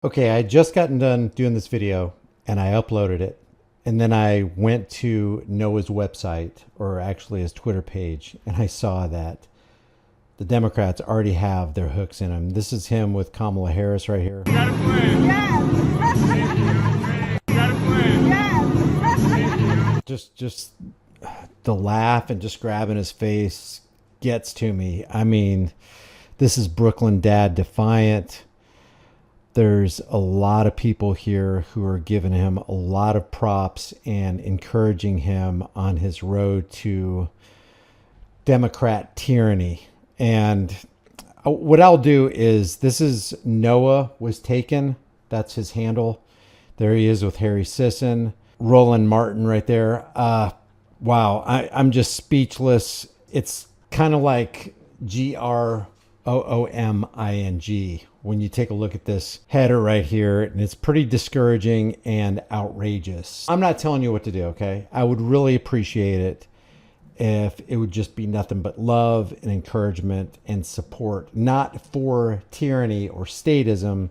Okay, I had just gotten done doing this video and I uploaded it. And then I went to Noah's website, or actually his Twitter page, and I saw that the Democrats already have their hooks in him. This is him with Kamala Harris right here. You got a plan. Yes. You got a plan. Yes. Just the laugh and just grabbing his face gets to me. I mean, this is Brooklyn Dad defiant. There's a lot of people here who are giving him a lot of props and encouraging him on his road to Democrat tyranny. And what I'll do is, this is Noah was taken. That's his handle. There he is with Harry Sisson, Roland Martin right there. Wow, I'm just speechless. It's kind of like GROOMING when you take a look at this header right here, and it's pretty discouraging and outrageous. I'm not telling you what to do, okay? I would really appreciate it if it would just be nothing but love and encouragement and support, not for tyranny or statism,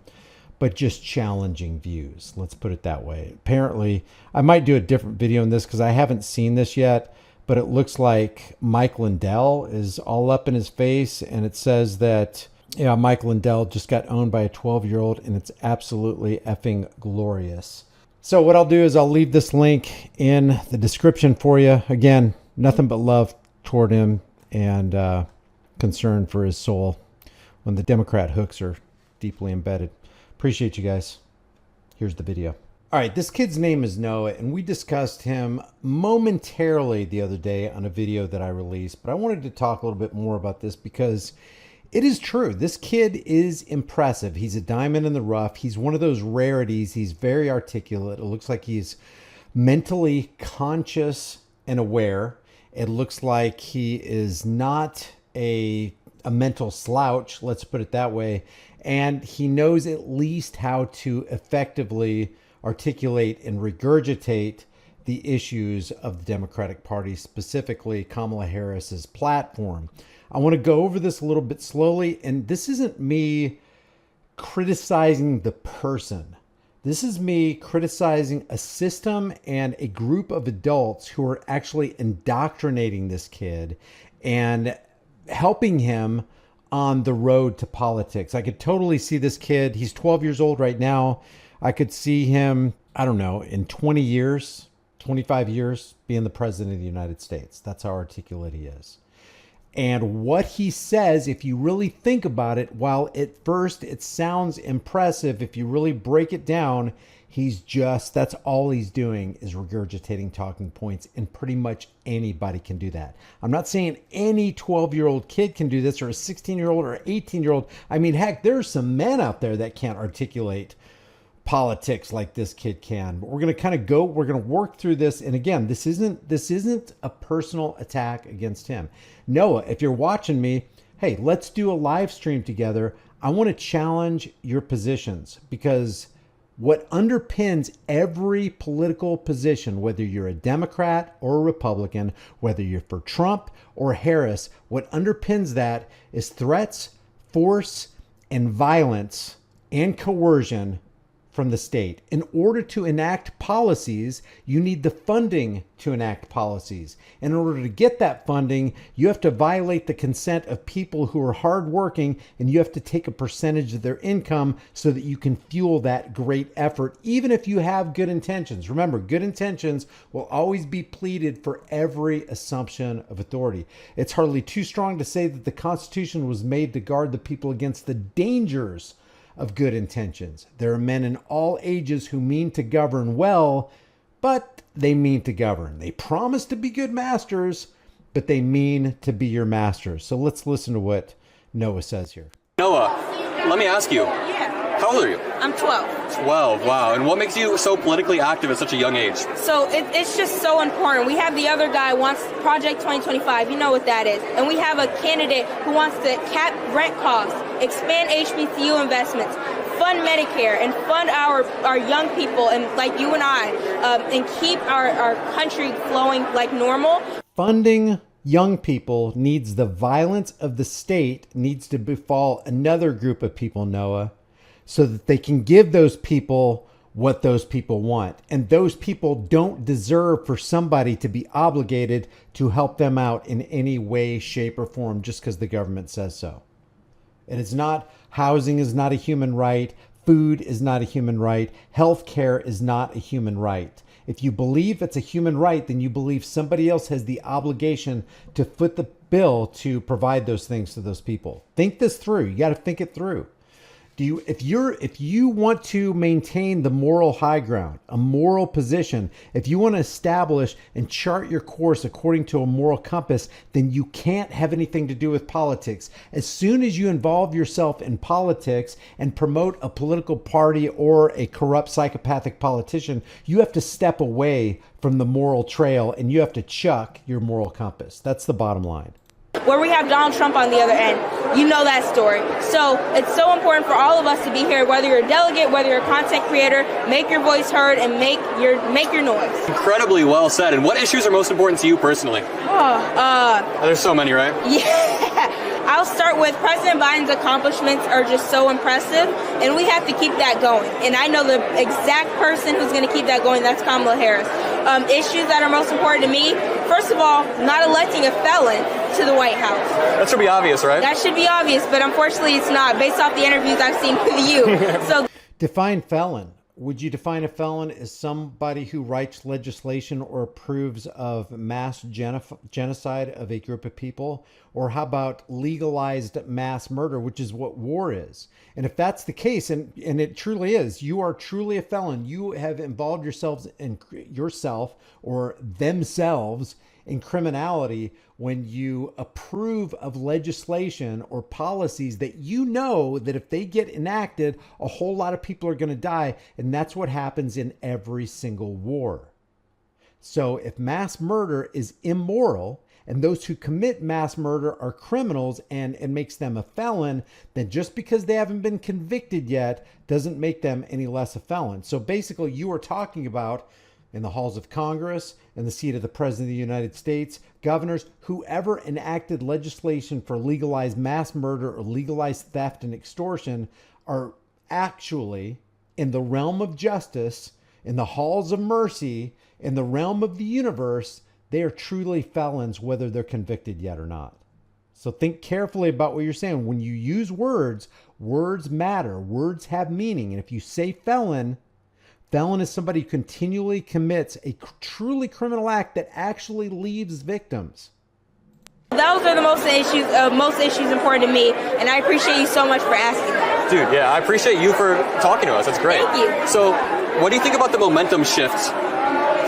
but just challenging views. Let's put it that way. Apparently, I might do a different video on this because I haven't seen this yet, but it looks like Mike Lindell is all up in his face, and it says that, yeah, Mike Lindell just got owned by a 12-year-old, and it's absolutely effing glorious. So what I'll do is I'll leave this link in the description for you. Again, nothing but love toward him and concern for his soul when the Democrat hooks are deeply embedded. Appreciate you guys. Here's the video. All right, this kid's name is Noah, and we discussed him momentarily the other day on a video that I released, but I wanted to talk a little bit more about this because it is true. This kid is impressive. He's a diamond in the rough. He's one of those rarities. He's very articulate. It looks like he's mentally conscious and aware. It looks like he is not a mental slouch, let's put it that way. And he knows at least how to effectively articulate and regurgitate the issues of the Democratic Party, specifically Kamala Harris's platform. I want to go over this a little bit slowly, and this isn't me criticizing the person. This is me criticizing a system and a group of adults who are actually indoctrinating this kid and helping him on the road to politics. I could totally see this kid. He's 12 years old right now. I could see him, I don't know, in 20 years, 25 years, being the president of the United States. That's how articulate he is. And what he says, if you really think about it, while at first it sounds impressive, if you really break it down, that's all he's doing is regurgitating talking points, and pretty much anybody can do that. I'm not saying any 12-year-old kid can do this, or a 16-year-old or 18-year-old. I mean, heck, there's some men out there that can't articulate politics like this kid can. But we're going to we're going to work through this. And again, this isn't a personal attack against him. Noah, if you're watching me, hey, let's do a live stream together. I want to challenge your positions, because what underpins every political position, whether you're a Democrat or a Republican, whether you're for Trump or Harris, what underpins that is threats, force, and violence and coercion from the state. In order to enact policies, you need the funding to enact policies. In order to get that funding, you have to violate the consent of people who are hardworking, and you have to take a percentage of their income so that you can fuel that great effort, even if you have good intentions. Remember, good intentions will always be pleaded for every assumption of authority. It's hardly too strong to say that the Constitution was made to guard the people against the dangers of good intentions. There are men in all ages who mean to govern well, but they mean to govern. They promise to be good masters, but they mean to be your masters. So let's listen to what Noah says here. Noah, let me ask you, Yeah, how old are you? I'm 12. 12, wow. And what makes you so politically active at such a young age? So it's just so important. We have the other guy wants Project 2025. You know what that is. And we have a candidate who wants to cap rent costs, expand HBCU investments, fund Medicare, and fund our young people, and like you and I, and keep our country flowing like normal. Funding young people needs the violence of the state needs to befall another group of people, Noah. so that they can give those people what those people want. And those people don't deserve for somebody to be obligated to help them out in any way, shape, or form just because the government says so. And it's not, housing is not a human right. Food is not a human right. Healthcare is not a human right. If you believe it's a human right, then you believe somebody else has the obligation to foot the bill to provide those things to those people. Think this through. You got to think it through. If you want to maintain the moral high ground, a moral position, if you want to establish and chart your course according to a moral compass, then you can't have anything to do with politics. As soon as you involve yourself in politics and promote a political party or a corrupt psychopathic politician, you have to step away from the moral trail and you have to chuck your moral compass. That's the bottom line. Where we have Donald Trump on the other end. You know that story. So it's so important for all of us to be here, whether you're a delegate, whether you're a content creator, make your voice heard and make your noise. Incredibly well said. And what issues are most important to you personally? There's so many, right? Yeah. I'll start with President Biden's accomplishments are just so impressive, and we have to keep that going. And I know the exact person who's going to keep that going. That's Kamala Harris. Issues that are most important to me, first of all, not electing a felon to the White House. That should be obvious, right? That should be obvious, but unfortunately it's not, based off the interviews I've seen with you. So, define felon. Would you define a felon as somebody who writes legislation or approves of mass genocide of a group of people? Or how about legalized mass murder, which is what war is? And if that's the case, and it truly is, you are truly a felon. You have involved yourself or themselves in criminality when you approve of legislation or policies that you know that if they get enacted, a whole lot of people are going to die. And that's what happens in every single war. So if mass murder is immoral and those who commit mass murder are criminals and it makes them a felon, then just because they haven't been convicted yet doesn't make them any less a felon. So basically you are talking about in the halls of Congress, in the seat of the President of the United States, governors, whoever enacted legislation for legalized mass murder or legalized theft and extortion are actually in the realm of justice, in the halls of mercy, in the realm of the universe. They are truly felons, whether they're convicted yet or not. So think carefully about what you're saying. When you use words, words matter. Words have meaning. And if you say felon is somebody who continually commits a truly criminal act that actually leaves victims. Those are the most issues important to me, and I appreciate you so much for asking that. Dude, yeah, I appreciate you for talking to us. That's great. Thank you. So, what do you think about the momentum shift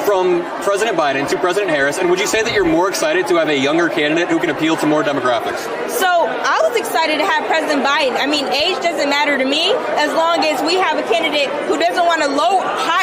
from President Biden to President Harris, and would you say that you're more excited to have a younger candidate who can appeal to more demographics? So I was excited to have President Biden. I mean, age doesn't matter to me as long as we have a candidate who doesn't want to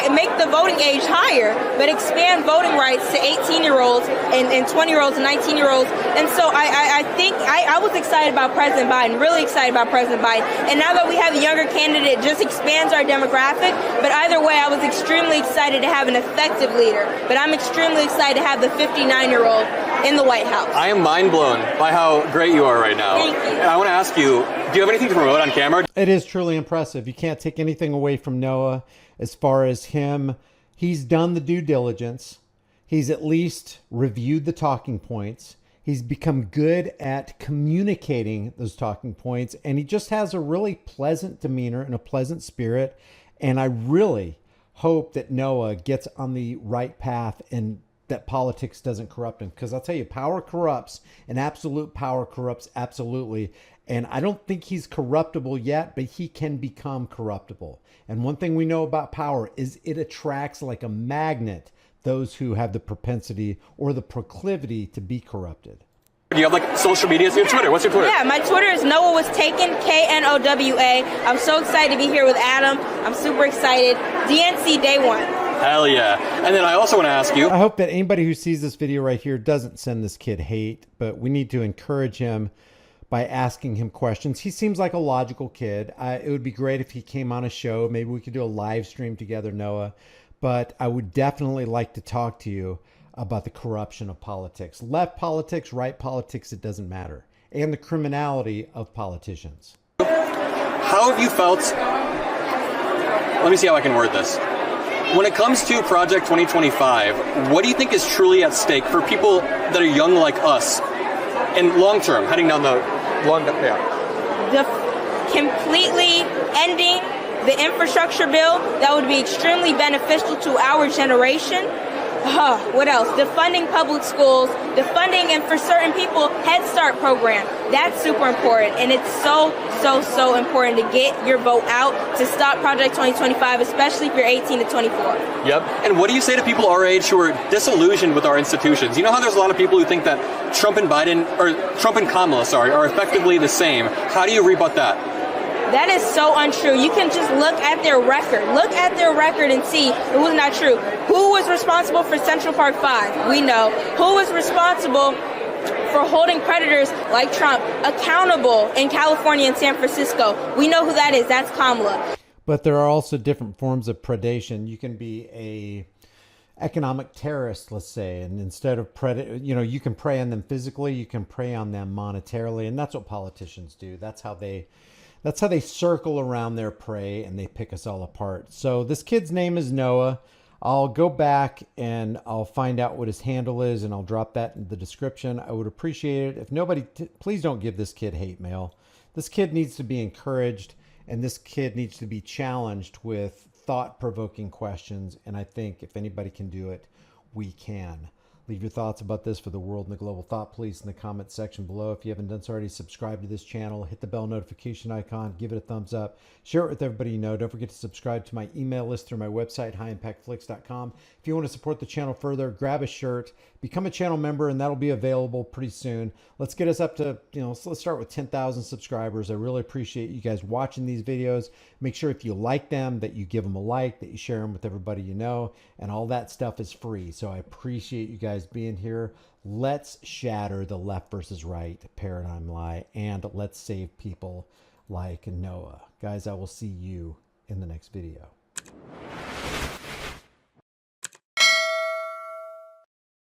make the voting age higher, but expand voting rights to 18-year-olds and 20-year-olds and 19-year-olds. And so I think I was excited about President Biden, really excited about President Biden. And now that we have a younger candidate, it just expands our demographic. But either way, I was extremely excited to have an effective leader. But I'm extremely excited to have the 59-year-old in the White House. I am mind blown by how great you are right now. Thank you. I want to ask you, do you have anything to promote on camera? It is truly impressive. You can't take anything away from Noah as far as him. He's done the due diligence. He's at least reviewed the talking points. He's become good at communicating those talking points. And he just has a really pleasant demeanor and a pleasant spirit. And I really hope that Noah gets on the right path and that politics doesn't corrupt him. Because I'll tell you, power corrupts, and absolute power corrupts absolutely. And I don't think he's corruptible yet, but he can become corruptible. And one thing we know about power is it attracts like a magnet those who have the propensity or the proclivity to be corrupted. Do you have like social media? Your Twitter. What's your Twitter? Yeah, my Twitter is Noah Was Taken, KNOWA. I'm so excited to be here with Adam. I'm super excited. DNC day one. Hell yeah. And then I also want to ask you. I hope that anybody who sees this video right here doesn't send this kid hate, but we need to encourage him by asking him questions. He seems like a logical kid. It would be great if he came on a show. Maybe we could do a live stream together, Noah. But I would definitely like to talk to you about the corruption of politics. Left politics, right politics, it doesn't matter. And the criminality of politicians. How have you felt let me see how I can word this. When it comes to Project 2025, what do you think is truly at stake for people that are young like us and long term, heading down the long, The completely ending the infrastructure bill that would be extremely beneficial to our generation. What else? Defunding public schools, defunding, and for certain people, Head Start program. That's super important, and it's so important to get your vote out to stop Project 2025, especially if you're 18 to 24. Yep. And what do you say to people our age who are disillusioned with our institutions? You know how there's a lot of people who think that Trump and Kamala, are effectively the same. How do you rebut that? That is so untrue. You can just look at their record. Look at their record and see it was not true. Who was responsible for Central Park 5? We know. Who was responsible for holding predators like Trump accountable in California and San Francisco? We know who that is. That's Kamala. But there are also different forms of predation. You can be a economic terrorist, let's say, and instead of you can prey on them physically, you can prey on them monetarily, and that's what politicians do. That's how they circle around their prey and they pick us all apart. So this kid's name is Noah. I'll go back and I'll find out what his handle is and I'll drop that in the description. I would appreciate it if please don't give this kid hate mail. This kid needs to be encouraged and this kid needs to be challenged with thought-provoking questions. And I think if anybody can do it, we can. Leave your thoughts about this for the world and the global thought police in the comment section below. If you haven't done so already, subscribe to this channel, hit the bell notification icon, give it a thumbs up, share it with everybody you know. Don't forget to subscribe to my email list through my website, highimpactflix.com. If you want to support the channel further, grab a shirt, become a channel member, and that'll be available pretty soon. Let's get us up to, let's start with 10,000 subscribers. I really appreciate you guys watching these videos. Make sure if you like them, that you give them a like, that you share them with everybody you know, and all that stuff is free. So I appreciate you guys being here. Let's shatter the left versus right paradigm lie, and let's save people like Noah. Guys, I will see you in the next video.